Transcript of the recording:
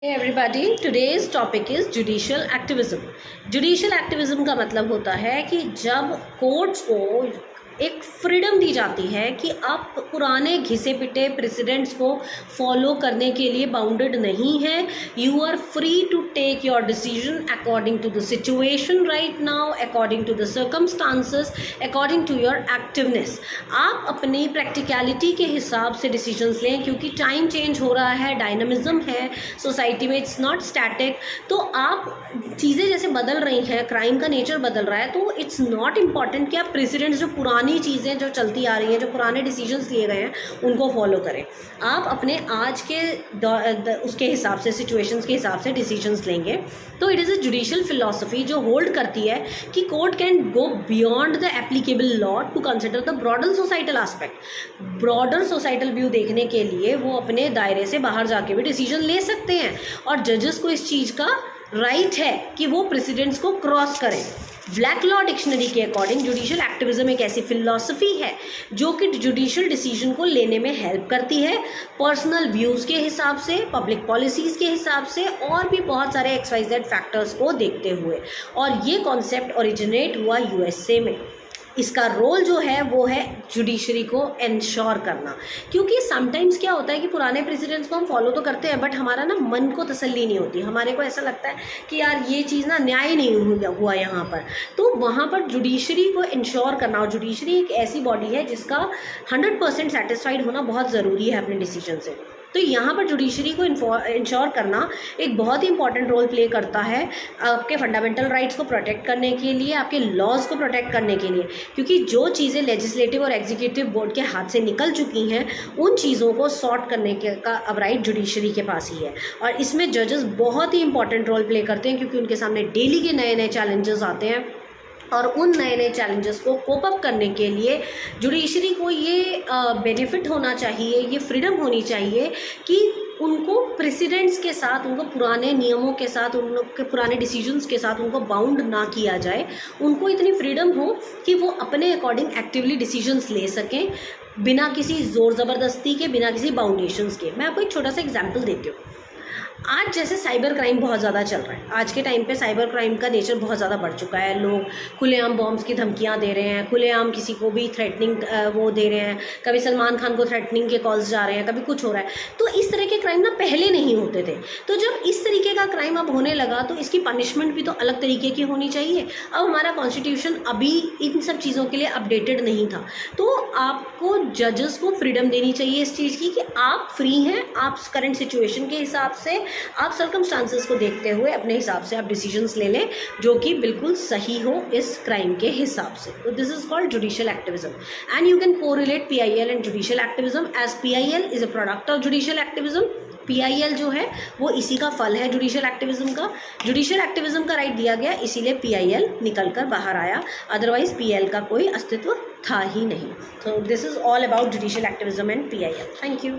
Hey everybody, today's topic is judicial activism. Judicial activism का मतलब होता है कि जब कोर्ट्स को एक फ्रीडम दी जाती है कि आप पुराने घिसे पिटे प्रेसिडेंट्स को फॉलो करने के लिए बाउंडेड नहीं है। You are free to take your decision according to the situation right now, according to the circumstances, according to your activeness. आप अपनी प्रैक्टिकलिटी के हिसाब से डिसीजंस लें, क्योंकि टाइम चेंज हो रहा है, डायनामिज्म है सोसाइटी में, इट्स नॉट स्टैटिक। तो आप चीज़ें जैसे बदल रही हैं, क्राइम का नेचर बदल रहा है, तो इट्स नॉट इम्पॉर्टेंट कि आप प्रेसिडेंट्स जो पुरानी चीज़ें जो चलती आ रही हैं, जो पुराने डिसीजंस लिए गए हैं, उनको फॉलो करें। आप अपने आज के उसके हिसाब से, सिचुएशंस के हिसाब से डिसीजंस लेंगे। तो it is a judicial philosophy जो होल्ड करती है कि court can go beyond the applicable law to consider the broader societal aspect. Broader societal view देखने के लिए वो अपने दायरे से बाहर जाके भी डिसीजन ले सकते हैं, और जजेस को इस चीज़ का राइट है कि वो प्रेसिडेंट्स को क्रॉस करें। ब्लैक लॉ डिक्शनरी के अकॉर्डिंग जुडिशियल एक्टिविज्म एक ऐसी फिलॉसफी है जो कि जुडिशियल डिसीजन को लेने में हेल्प करती है, पर्सनल व्यूज़ के हिसाब से, पब्लिक पॉलिसीज़ के हिसाब से, और भी बहुत सारे XYZ फैक्टर्स को देखते हुए। और ये कॉन्सेप्ट ओरिजिनेट हुआ USA में। इसका रोल जो है वो है जुडिशरी को इंश्योर करना, क्योंकि समटाइम्स क्या होता है कि पुराने प्रेसिडेंट्स को हम फॉलो तो करते हैं, बट हमारा ना मन को तसल्ली नहीं होती, हमारे को ऐसा लगता है कि यार ये चीज़ ना न्याय नहीं हुआ यहाँ पर। तो वहाँ पर जुडिशरी को इंश्योर करना, और जुडिशरी एक ऐसी बॉडी है जिसका 100% सेटिस्फाइड होना बहुत ज़रूरी है अपने डिसीजन से। तो यहाँ पर जुडिशरी को इंश्योर करना एक बहुत ही इंपॉर्टेंट रोल प्ले करता है आपके फंडामेंटल राइट्स को प्रोटेक्ट करने के लिए, आपके लॉज को प्रोटेक्ट करने के लिए। क्योंकि जो चीज़ें लेजिस्लेटिव और एग्जीक्यूटिव बोर्ड के हाथ से निकल चुकी हैं, उन चीज़ों को सॉर्ट करने का अब राइट जुडिशरी के पास ही है। और इसमें जजेस बहुत ही इंपॉर्टेंट रोल प्ले करते हैं, क्योंकि उनके सामने डेली के नए नए चैलेंजेस आते हैं, और उन नए नए चैलेंजेस को कोप अप करने के लिए जुडिशरी को ये बेनिफिट होना चाहिए, ये फ्रीडम होनी चाहिए कि उनको प्रेसिडेंट्स के साथ, उनको पुराने नियमों के साथ, उनके पुराने डिसीजंस के साथ उनको बाउंड ना किया जाए। उनको इतनी फ्रीडम हो कि वो अपने अकॉर्डिंग एक्टिवली डिसीजंस ले सकें, बिना किसी ज़ोर ज़बरदस्ती के, बिना किसी बाउंडेशंस के। मैं आपको एक छोटा सा एग्जाम्पल देती हूँ। आज जैसे साइबर क्राइम बहुत ज़्यादा चल रहा है, आज के टाइम पे साइबर क्राइम का नेचर बहुत ज़्यादा बढ़ चुका है। लोग खुलेआम बॉम्ब्स की धमकियां दे रहे हैं, खुलेआम किसी को भी थ्रेटनिंग वो दे रहे हैं, कभी सलमान खान को थ्रेटनिंग के कॉल्स जा रहे हैं, कभी कुछ हो रहा है। तो इस तरह के क्राइम ना पहले नहीं होते थे। तो जब इस तरीके का क्राइम अब होने लगा, तो इसकी पनिशमेंट भी तो अलग तरीके की होनी चाहिए। अब हमारा कॉन्स्टिट्यूशन अभी इन सब चीज़ों के लिए अपडेटेड नहीं था। तो आपको जजेस को फ्रीडम देनी चाहिए इस चीज़ की कि आप फ्री हैं, आप करंट सिचुएशन के हिसाब से, आप सर्कमस्टांसेस को देखते हुए अपने हिसाब से आप डिसीजंस ले लें जो कि बिल्कुल सही हो इस क्राइम के हिसाब से। तो this is called judicial activism, and you can correlate PIL and judicial activism, as PIL is a product of judicial activism. PIL जो है वो इसी का फल है जुडिशियल एक्टिविज्म का। जुडिशियल एक्टिविज्म का राइट दिया गया, इसीलिए PIL निकल कर बाहर आया, अदरवाइज PIL का कोई अस्तित्व था ही नहीं। So this is all about judicial activism and PIL। Thank you.